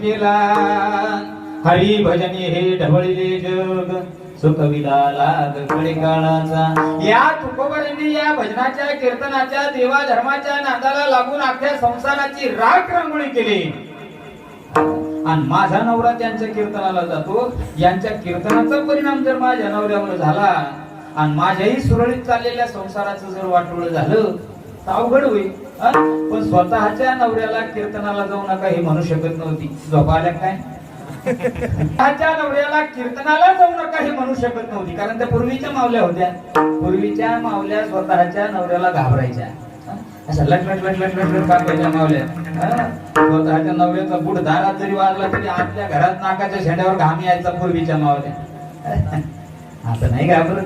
केला. हरी भजनी हे ढवळले जग सुखविदा लाग कळी काळाचा. या तुकोबरांनी या भजनाच्या कीर्तनाच्या देवा धर्माच्या नादाला लागून अख्ख्या संसाराची राख रांगोळी केली. आणि माझा नवरा त्यांच्या कीर्तनाला जातो. यांच्या कीर्तनाचा परिणाम जर माझ्या नवऱ्यावर झाला आणि माझ्याही सुरळीत चाललेल्या संसाराचं जर वाटोळ झालं तर अवघड होईल. पण स्वतःच्या नवऱ्याला कीर्तनाला जाऊ नका हे म्हणू शकत नव्हती. झोपाल्या काय स्वतःच्या नवऱ्याला कीर्तनाला जाऊ नका हे म्हणू शकत नव्हती. कारण त्या पूर्वीच्या मावल्या होत्या. पूर्वीच्या मावल्या स्वतःच्या नवऱ्याला घाबरायच्या. अशा लटलट लटलट लटलट कापायच्या मावल्या. स्वतःच्या नवऱ्याचा बुड दारात जरी वाजला तरी आपल्या घरात नाकाच्या शेंड्यावर घाम यायचा पूर्वीच्या मावल्या. आता नाही घाबरत.